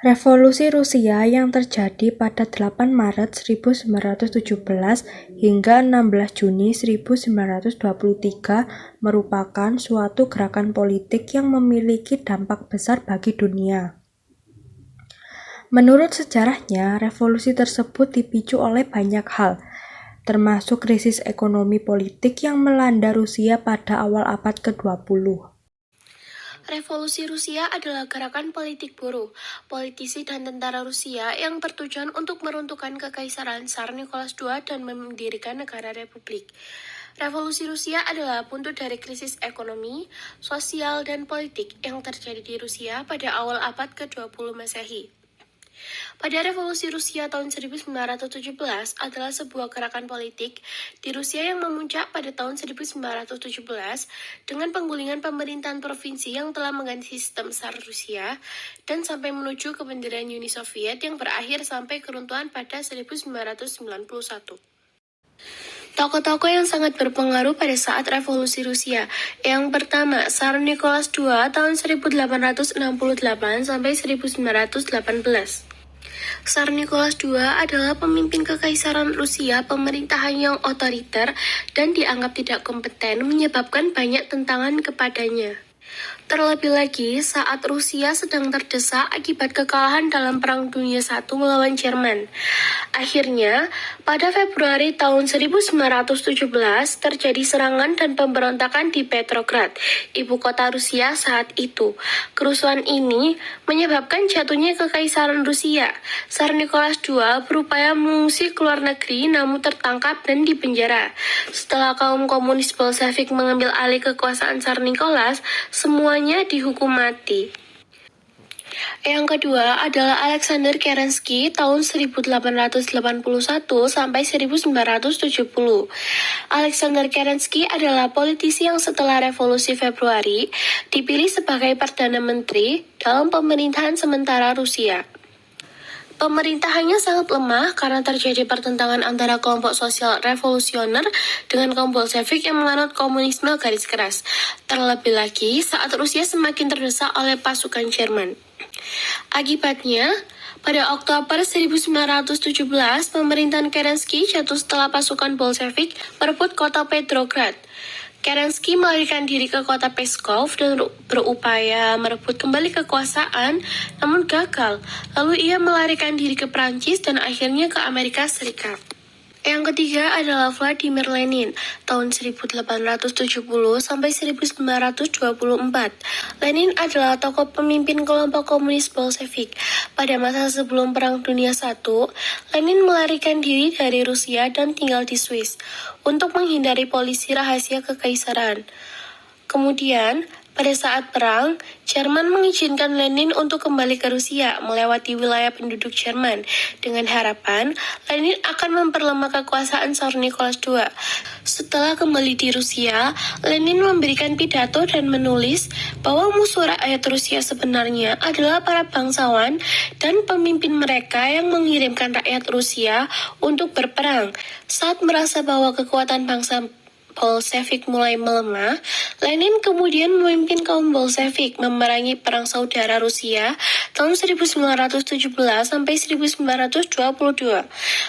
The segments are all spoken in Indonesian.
Revolusi Rusia yang terjadi pada 8 Maret 1917 hingga 16 Juni 1923 merupakan suatu gerakan politik yang memiliki dampak besar bagi dunia. Menurut sejarahnya, revolusi tersebut dipicu oleh banyak hal, termasuk krisis ekonomi politik yang melanda Rusia pada awal abad ke-20. Revolusi Rusia adalah gerakan politik buruh, politisi dan tentara Rusia yang bertujuan untuk meruntuhkan kekaisaran Tsar Nicholas II dan mendirikan negara republik. Revolusi Rusia adalah buntut dari krisis ekonomi, sosial, dan politik yang terjadi di Rusia pada awal abad ke-20 Masehi. Pada Revolusi Rusia tahun 1917 adalah sebuah gerakan politik di Rusia yang memuncak pada tahun 1917 dengan penggulingan pemerintahan provinsi yang telah mengganti sistem Tsar Rusia dan sampai menuju kebendera Uni Soviet yang berakhir sampai keruntuhan pada 1991. Tokoh-tokoh yang sangat berpengaruh pada saat Revolusi Rusia. Yang pertama, Tsar Nicholas II tahun 1868 sampai 1918. Tsar Nicholas II adalah pemimpin kekaisaran Rusia, pemerintahan yang otoriter dan dianggap tidak kompeten menyebabkan banyak tentangan kepadanya. Terlebih lagi saat Rusia sedang terdesak akibat kekalahan dalam Perang Dunia I melawan Jerman. Akhirnya, pada Februari tahun 1917 terjadi serangan dan pemberontakan di Petrograd, ibu kota Rusia saat itu. Kerusuhan ini menyebabkan jatuhnya kekaisaran Rusia. Tsar Nicholas II berupaya mengungsi ke luar negeri namun tertangkap dan dipenjara. Setelah kaum komunis Bolshevik mengambil alih kekuasaan Tsar Nicholas, semuanya dihukum mati. Yang kedua adalah Alexander Kerensky tahun 1881 sampai 1970. Alexander Kerensky adalah politisi yang setelah Revolusi Februari dipilih sebagai Perdana Menteri dalam pemerintahan sementara Rusia. Pemerintahannya sangat lemah karena terjadi pertentangan antara kelompok sosial revolusioner dengan kaum Bolshevik yang menganut komunisme garis keras. Terlebih lagi saat Rusia semakin terdesak oleh pasukan Jerman. Akibatnya, pada Oktober 1917, pemerintahan Kerensky jatuh setelah pasukan Bolshevik merebut kota Petrograd. Kerensky melarikan diri ke kota Pskov dan berupaya merebut kembali kekuasaan, namun gagal. Lalu ia melarikan diri ke Prancis dan akhirnya ke Amerika Serikat. Yang ketiga adalah Vladimir Lenin tahun 1870 sampai 1924. Lenin adalah tokoh pemimpin kelompok komunis Bolshevik. Pada masa sebelum Perang Dunia I, Lenin melarikan diri dari Rusia dan tinggal di Swiss untuk menghindari polisi rahasia kekaisaran. Kemudian, pada saat perang, Jerman mengizinkan Lenin untuk kembali ke Rusia melewati wilayah penduduk Jerman dengan harapan Lenin akan memperlemah kekuasaan Tsar Nicholas II. Setelah kembali di Rusia, Lenin memberikan pidato dan menulis bahwa musuh rakyat Rusia sebenarnya adalah para bangsawan dan pemimpin mereka yang mengirimkan rakyat Rusia untuk berperang. Saat merasa bahwa kekuatan bangsa Bolshevik mulai melemah, Lenin kemudian memimpin kaum Bolshevik memerangi Perang Saudara Rusia tahun 1917 sampai 1922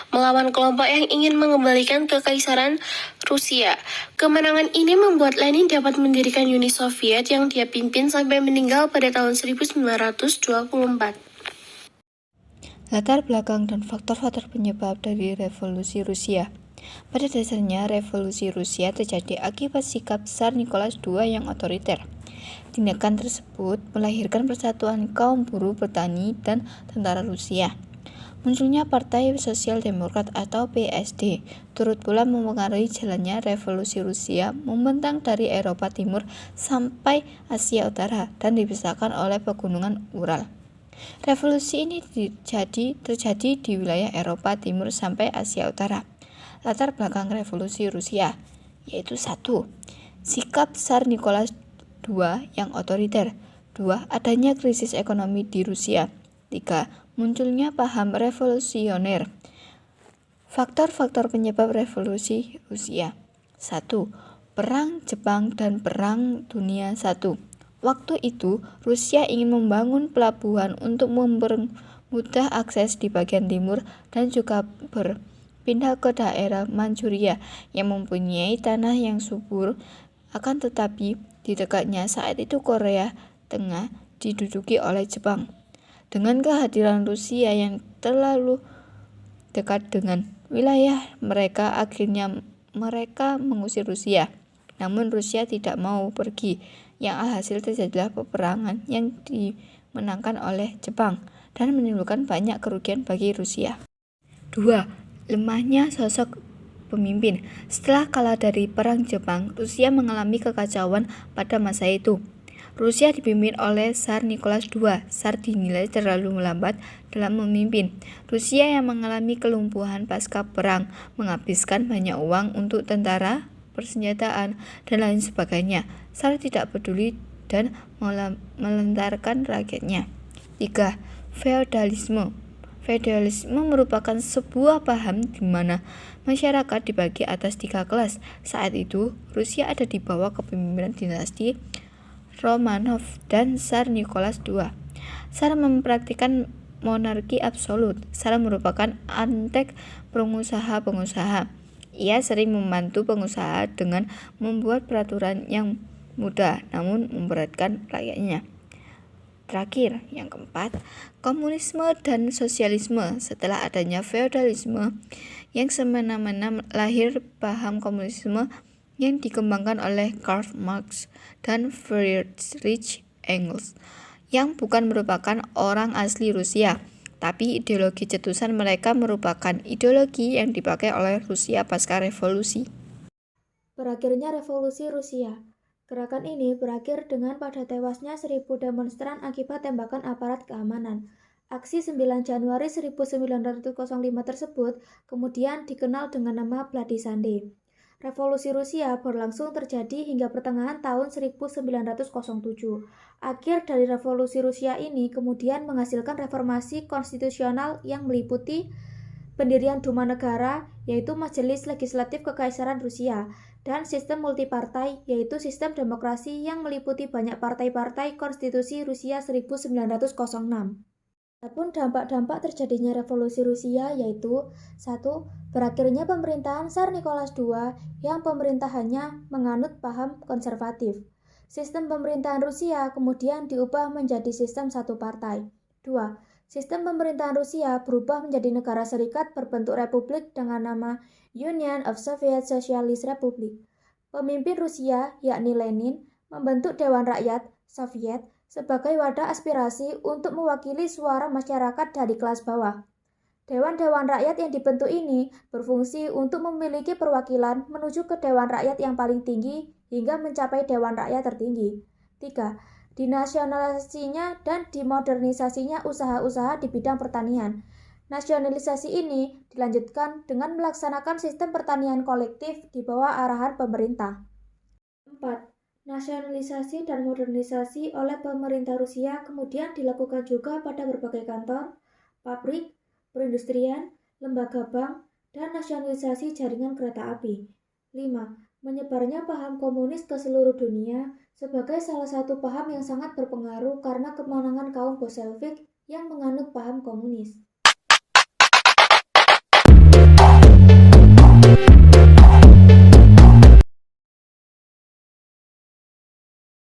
melawan kelompok yang ingin mengembalikan kekaisaran Rusia. Kemenangan ini membuat Lenin dapat mendirikan Uni Soviet yang dia pimpin sampai meninggal pada tahun 1924. Latar belakang dan faktor-faktor penyebab dari Revolusi Rusia. Pada dasarnya, Revolusi Rusia terjadi akibat sikap Tsar Nicholas II yang otoriter. Tindakan tersebut melahirkan persatuan kaum buruh, petani, dan tentara Rusia. Munculnya Partai Sosial Demokrat atau PSD turut pula mempengaruhi jalannya Revolusi Rusia membentang dari Eropa Timur sampai Asia Utara dan dipisahkan oleh pegunungan Ural. Revolusi ini terjadi di wilayah Eropa Timur sampai Asia Utara. Latar belakang Revolusi Rusia, yaitu 1. Sikap Tsar Nicholas II yang otoriter. 2. Adanya krisis ekonomi di Rusia. 3. Munculnya paham revolusioner. Faktor-faktor penyebab Revolusi Rusia. 1. Perang Jepang dan Perang Dunia I. Waktu itu, Rusia ingin membangun pelabuhan untuk mempermudah akses di bagian timur dan juga berpindah ke daerah Manchuria yang mempunyai tanah yang subur. Akan tetapi, di dekatnya saat itu Korea Tengah diduduki oleh Jepang. Dengan kehadiran Rusia yang terlalu dekat dengan wilayah mereka, akhirnya mereka mengusir Rusia. Namun Rusia tidak mau pergi, yang alhasil terjadilah peperangan yang dimenangkan oleh Jepang dan menimbulkan banyak kerugian bagi Rusia. 2. Lemahnya sosok pemimpin. Setelah kalah dari Perang Jepang, Rusia mengalami kekacauan pada masa itu. Rusia dipimpin oleh Tsar Nicholas II. Tsar dinilai terlalu lambat dalam memimpin. Rusia yang mengalami kelumpuhan pasca perang, menghabiskan banyak uang untuk tentara, persenjataan, dan lain sebagainya. Tsar tidak peduli dan melentarkan rakyatnya. 3. Feodalisme. Feodalisme merupakan sebuah paham di mana masyarakat dibagi atas 3 kelas. Saat itu, Rusia ada di bawah kepemimpinan dinasti Romanov dan Tsar Nicholas II. Tsar mempraktikkan monarki absolut. Tsar merupakan antek pengusaha-pengusaha. Ia sering membantu pengusaha dengan membuat peraturan yang mudah namun memberatkan rakyatnya. Terakhir, yang keempat, komunisme dan sosialisme. Setelah adanya feodalisme yang semena-mena, lahir paham komunisme yang dikembangkan oleh Karl Marx dan Friedrich Engels, yang bukan merupakan orang asli Rusia, tapi ideologi cetusan mereka merupakan ideologi yang dipakai oleh Rusia pasca revolusi. Berakhirnya revolusi Rusia. Gerakan ini berakhir dengan pada tewasnya 1.000 demonstran akibat tembakan aparat keamanan. Aksi 9 Januari 1905 tersebut kemudian dikenal dengan nama Bloody Sunday. Revolusi Rusia berlangsung terjadi hingga pertengahan tahun 1907. Akhir dari revolusi Rusia ini kemudian menghasilkan reformasi konstitusional yang meliputi pendirian Duma Negara, yaitu Majelis Legislatif Kekaisaran Rusia, dan sistem multipartai, yaitu sistem demokrasi yang meliputi banyak partai-partai konstitusi Rusia 1906. Adapun dampak-dampak terjadinya revolusi Rusia yaitu 1. Berakhirnya pemerintahan Tsar Nicholas II yang pemerintahannya menganut paham konservatif. Sistem pemerintahan Rusia kemudian diubah menjadi sistem satu partai. 2. Sistem pemerintahan Rusia berubah menjadi negara serikat berbentuk republik dengan nama Union of Soviet Socialist Republic. Pemimpin Rusia, yakni Lenin, membentuk Dewan Rakyat Soviet sebagai wadah aspirasi untuk mewakili suara masyarakat dari kelas bawah. Dewan-dewan rakyat yang dibentuk ini berfungsi untuk memiliki perwakilan menuju ke Dewan Rakyat yang paling tinggi hingga mencapai Dewan Rakyat tertinggi. 3. Dinasionalisasinya dan dimodernisasinya usaha-usaha di bidang pertanian. Nasionalisasi ini dilanjutkan dengan melaksanakan sistem pertanian kolektif di bawah arahan pemerintah. 4. Nasionalisasi dan modernisasi oleh pemerintah Rusia kemudian dilakukan juga pada berbagai kantor, pabrik, perindustrian, lembaga bank, dan nasionalisasi jaringan kereta api. 5. Menyebarnya paham komunis ke seluruh dunia sebagai salah satu paham yang sangat berpengaruh karena kemenangan kaum Bolshevik yang menganut paham komunis.